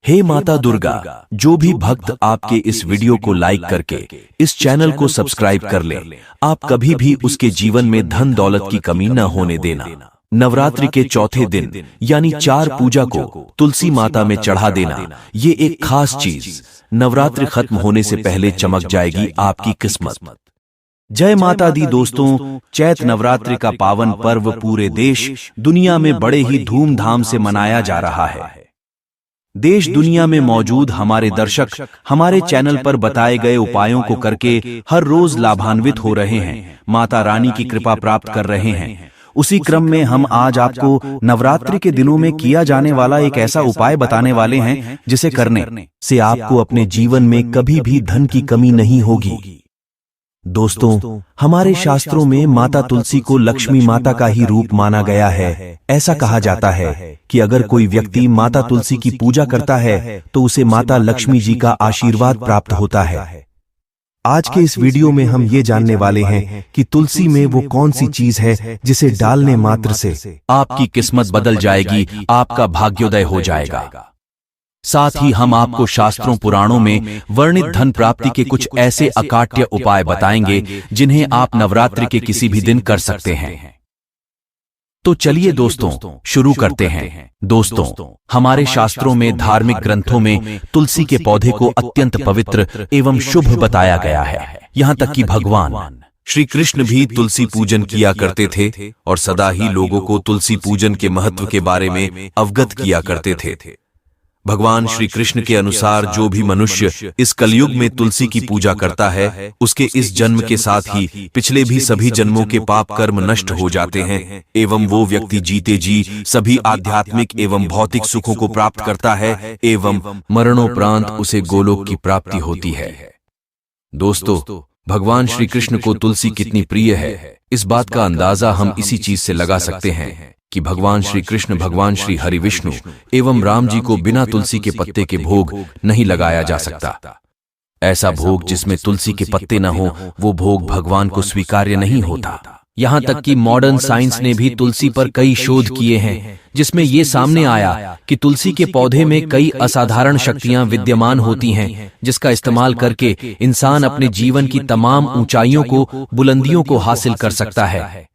हे माता दुर्गा, जो भी भक्त आपके इस वीडियो को लाइक करके इस चैनल को सब्सक्राइब कर ले, आप कभी भी उसके जीवन में धन दौलत की कमी न होने देना। नवरात्रि के चौथे दिन यानी 4 पूजा को तुलसी माता में चढ़ा देना, ये एक खास चीज नवरात्रि खत्म होने से पहले चमक जाएगी आपकी किस्मत। जय माता दी दोस्तों, चैत नवरात्रि का पावन पर्व पूरे देश दुनिया में बड़े ही धूमधाम से मनाया जा रहा है। देश दुनिया में मौजूद हमारे दर्शक हमारे चैनल पर बताए गए उपायों को करके हर रोज लाभान्वित हो रहे हैं, माता रानी की कृपा प्राप्त कर रहे हैं। उसी क्रम में हम आज आपको नवरात्रि के दिनों में किया जाने वाला एक ऐसा उपाय बताने वाले हैं जिसे करने से आपको अपने जीवन में कभी भी धन की कमी नहीं होगी। दोस्तों, हमारे शास्त्रों में माता तुलसी को लक्ष्मी माता का ही रूप माना गया है। ऐसा कहा जाता है कि अगर कोई व्यक्ति माता तुलसी की पूजा करता है तो उसे माता लक्ष्मी जी का आशीर्वाद प्राप्त होता है। आज के इस वीडियो में हम ये जानने वाले हैं कि तुलसी में वो कौन सी चीज है जिसे डालने मात्र से आपकी किस्मत बदल जाएगी, आपका भाग्योदय हो जाएगा। साथ ही हम आपको शास्त्रों पुराणों में वर्णित धन प्राप्ति के कुछ ऐसे अकाट्य उपाय बताएंगे जिन्हें आप नवरात्रि के किसी भी दिन कर सकते हैं। तो चलिए दोस्तों, शुरू करते हैं। दोस्तों, हमारे शास्त्रों में धार्मिक ग्रंथों में तुलसी के पौधे को अत्यंत पवित्र एवं शुभ बताया गया है। यहाँ तक कि भगवान श्री कृष्ण भी तुलसी पूजन किया करते थे और सदा ही लोगों को तुलसी पूजन के महत्व के बारे में अवगत किया करते थे। भगवान श्री कृष्ण के अनुसार जो भी मनुष्य इस कलयुग में तुलसी की पूजा करता है, उसके इस जन्म के साथ ही पिछले भी सभी जन्मों के पाप कर्म नष्ट हो जाते हैं एवं वो व्यक्ति जीते जी सभी आध्यात्मिक एवं भौतिक सुखों को प्राप्त करता है एवं मरणोपरांत उसे गोलोक की प्राप्ति होती है। दोस्तों, भगवान श्री कृष्ण को तुलसी कितनी प्रिय है, इस बात का अंदाजा हम इसी चीज से लगा सकते हैं कि भगवान श्री कृष्ण, भगवान श्री हरि विष्णु एवं राम जी को बिना तुलसी के पत्ते के भोग नहीं लगाया जा सकता। ऐसा भोग जिसमें तुलसी के पत्ते न हो, वो भोग भगवान को स्वीकार्य नहीं होता। यहाँ तक कि मॉडर्न साइंस ने भी तुलसी पर कई शोध किए हैं जिसमें ये सामने आया कि तुलसी के पौधे में कई असाधारण शक्तियां विद्यमान होती हैं, जिसका इस्तेमाल करके इंसान अपने जीवन की तमाम ऊंचाइयों को, बुलंदियों को हासिल कर सकता है।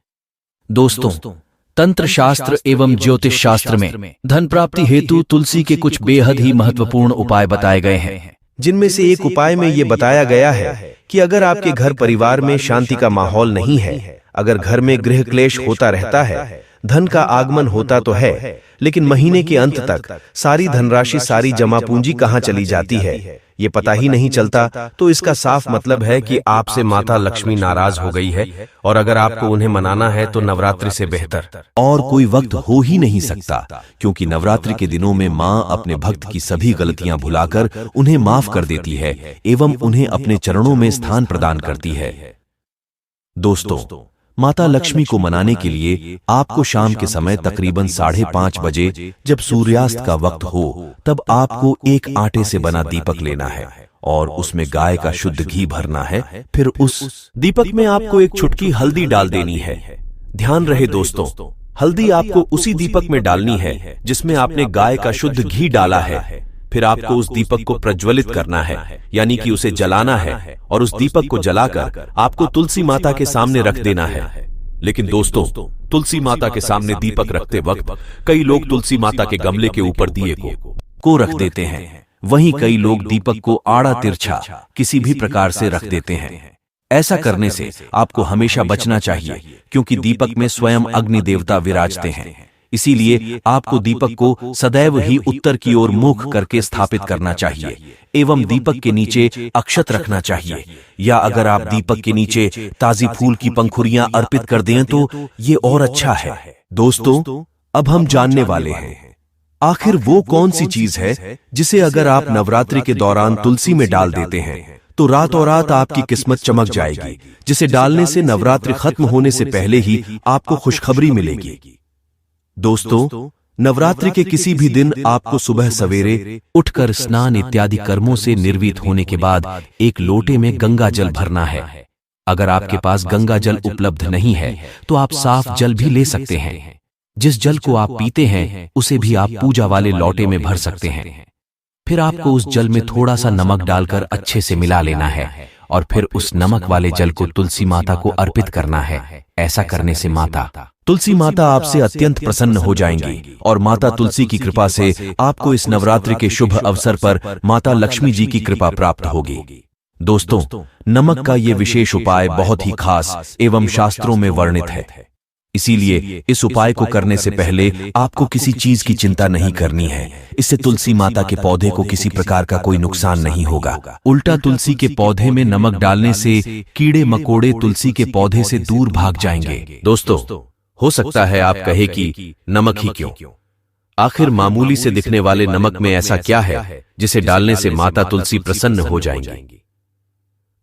दोस्तों, तंत्र शास्त्र एवं ज्योतिष शास्त्र में धन प्राप्ति हेतु तुलसी के कुछ बेहद ही महत्वपूर्ण उपाय बताए गए हैं, जिनमें से एक उपाय में ये बताया गया है कि अगर आपके घर परिवार में शांति का माहौल नहीं है, अगर घर में गृह क्लेश होता रहता है, धन का आगमन होता तो है लेकिन महीने के अंत तक सारी धनराशि, सारी जमा पूंजी कहां चली जाती है ये पता ही नहीं चलता, तो इसका साफ मतलब है कि आपसे माता लक्ष्मी नाराज हो गई है और अगर आपको उन्हें मनाना है तो नवरात्रि से बेहतर और कोई वक्त हो ही नहीं सकता, क्योंकि नवरात्रि के दिनों में मां अपने भक्त की सभी गलतियां भुलाकर उन्हें माफ कर देती है एवं उन्हें अपने चरणों में स्थान प्रदान करती है। दोस्तों, माता लक्ष्मी को मनाने के लिए आपको शाम के समय तकरीबन 5:30 बजे, जब सूर्यास्त का वक्त हो, तब आपको एक आटे से बना दीपक लेना है और उसमें गाय का शुद्ध घी भरना है। फिर उस दीपक में आपको एक चुटकी हल्दी डाल देनी है। ध्यान रहे दोस्तों, हल्दी आपको उसी दीपक में डालनी है जिसमें आपने गाय का शुद्ध घी डाला है। फिर आपको उस दीपक को प्रज्वलित करना है, यानी कि उसे जलाना है और उस दीपक को जलाकर आपको तुलसी माता के सामने रख देना है। लेकिन दोस्तों, तुलसी माता के सामने दीपक रखते वक्त कई लोग तुलसी माता के गमले के ऊपर दिए को रख देते हैं, वहीं कई लोग दीपक को आड़ा तिरछा किसी भी प्रकार से रख देते हैं। ऐसा करने से आपको हमेशा बचना चाहिए, क्योंकि दीपक में स्वयं अग्नि देवता विराजते हैं। इसीलिए आपको दीपक को सदैव ही उत्तर की ओर मुख करके स्थापित करना चाहिए एवं दीपक के नीचे अक्षत रखना चाहिए, या अगर आप दीपक के नीचे ताजी फूल की पंखुड़ियां अर्पित कर दें तो ये और अच्छा है। दोस्तों, अब हम जानने वाले हैं आखिर वो कौन सी चीज है जिसे अगर आप नवरात्रि के दौरान तुलसी में डाल देते हैं तो रातों रात आपकी किस्मत चमक जाएगी, जिसे डालने से नवरात्रि खत्म होने से पहले ही आपको खुशखबरी मिलेगी। दोस्तों, नवरात्रि के किसी भी दिन आपको सुबह सवेरे उठकर स्नान इत्यादि कर्मों से निर्वीत होने के बाद एक लोटे में गंगा जल भरना है। अगर आपके पास गंगा जल उपलब्ध नहीं है तो आप साफ जल भी ले सकते हैं। जिस जल को आप पीते हैं उसे भी आप पूजा वाले लोटे में भर सकते हैं। फिर आपको उस जल में थोड़ा सा नमक डालकर अच्छे से मिला लेना है और फिर उस नमक वाले जल को तुलसी माता को अर्पित करना है। ऐसा करने से माता तुलसी माता आपसे अत्यंत प्रसन्न हो जाएंगी और माता तुलसी की कृपा से आपको इस नवरात्रि के शुभ अवसर पर माता लक्ष्मी जी की कृपा प्राप्त होगी। दोस्तों, नमक का ये विशेष उपाय बहुत ही खास एवं शास्त्रों में वर्णित है। इसीलिए इस उपाय को करने से पहले आपको किसी चीज की चिंता नहीं करनी है। इससे तुलसी माता के पौधे को किसी प्रकार का कोई नुकसान नहीं होगा। उल्टा तुलसी के पौधे में नमक डालने से कीड़े मकोड़े तुलसी के पौधे से दूर भाग जाएंगे। दोस्तों, हो सकता है आप कहे कि नमक ही क्यों? आखिर मामूली से दिखने वाले नमक में ऐसा क्या है जिसे डालने से माता तुलसी प्रसन्न हो जाएंगी?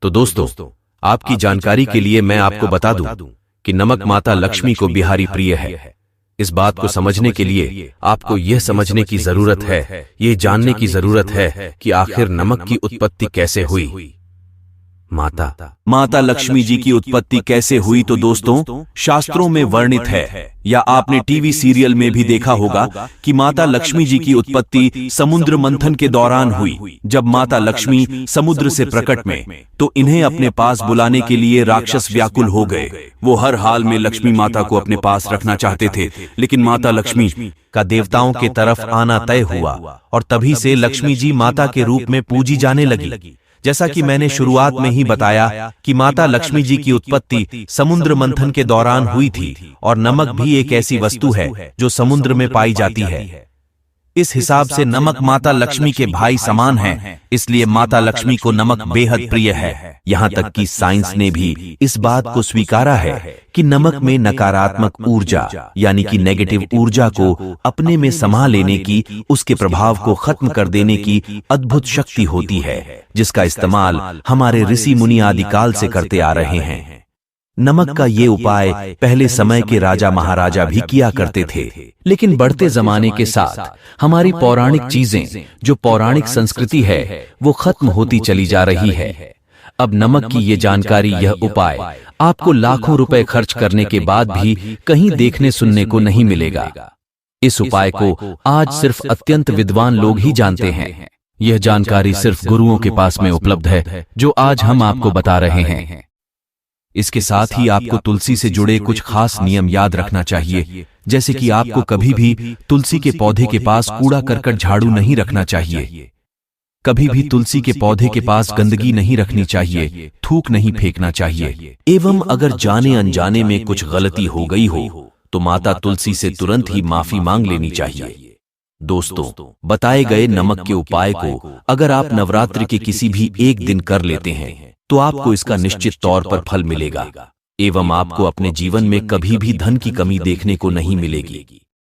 तो दोस्तों, आपकी जानकारी के लिए मैं आपको बता दूं कि नमक माता लक्ष्मी को बिहारी प्रिय है। इस बात को समझने के लिए आपको यह समझने की जरूरत है, ये जानने की जरूरत है कि आखिर नमक की उत्पत्ति कैसे हुई। माता लक्ष्मी जी की उत्पत्ति कैसे हुई? तो दोस्तों, शास्त्रों में वर्णित है या आपने टीवी सीरियल में भी देखा होगा कि माता लक्ष्मी जी की उत्पत्ति समुद्र मंथन के दौरान हुई। जब माता लक्ष्मी समुद्र से प्रकट में, तो इन्हें अपने पास बुलाने के लिए राक्षस व्याकुल हो गए। वो हर हाल में लक्ष्मी माता को अपने पास रखना चाहते थे, लेकिन माता लक्ष्मी का देवताओं के तरफ आना तय हुआ और तभी से लक्ष्मी जी माता के रूप में पूजी जाने लगी। जैसा कि मैंने शुरुआत में ही बताया कि माता लक्ष्मी जी की उत्पत्ति समुद्र मंथन के दौरान हुई थी और नमक भी एक ऐसी वस्तु है जो समुद्र में पाई जाती है। इस हिसाब से नमक माता लक्ष्मी के भाई समान है, इसलिए माता लक्ष्मी को नमक बेहद प्रिय है। यहाँ तक कि साइंस ने भी इस बात को स्वीकारा है कि नमक में नकारात्मक ऊर्जा यानी कि नेगेटिव ऊर्जा को अपने में समा लेने की, उसके प्रभाव को खत्म कर देने की अद्भुत शक्ति होती है, जिसका इस्तेमाल हमारे ऋषि मुनि आदिकाल से करते आ रहे हैं। नमक का ये उपाय पहले समय के राजा महाराजा भी किया करते थे, लेकिन बढ़ते जमाने के साथ हमारी पौराणिक चीजें, जो पौराणिक संस्कृति है, वो खत्म होती चली जा रही है। अब नमक की ये जानकारी, यह उपाय आपको लाखों रुपए खर्च करने के बाद भी कहीं देखने सुनने को नहीं मिलेगा। इस उपाय को आज सिर्फ अत्यंत विद्वान लोग ही जानते हैं। यह जानकारी सिर्फ गुरुओं के पास में उपलब्ध है, जो आज हम आपको बता रहे हैं। इसके साथ ही आपको तुलसी से जुड़े कुछ खास नियम याद रखना चाहिए, जैसे कि आपको कभी भी तुलसी के पौधे के पास कूड़ा करकट झाड़ू नहीं रखना चाहिए, कभी भी तुलसी के पौधे के पास गंदगी नहीं रखनी चाहिए, थूक नहीं फेंकना चाहिए, एवं अगर जाने अनजाने में कुछ गलती हो गई हो तो माता तुलसी से तुरंत ही माफी मांग लेनी चाहिए। दोस्तों, बताए गए नमक के उपाय को अगर आप नवरात्रि के किसी भी एक दिन कर लेते हैं तो आपको इसका निश्चित तौर पर फल मिलेगा एवं आपको अपने जीवन में कभी भी धन की कमी देखने को नहीं मिलेगी।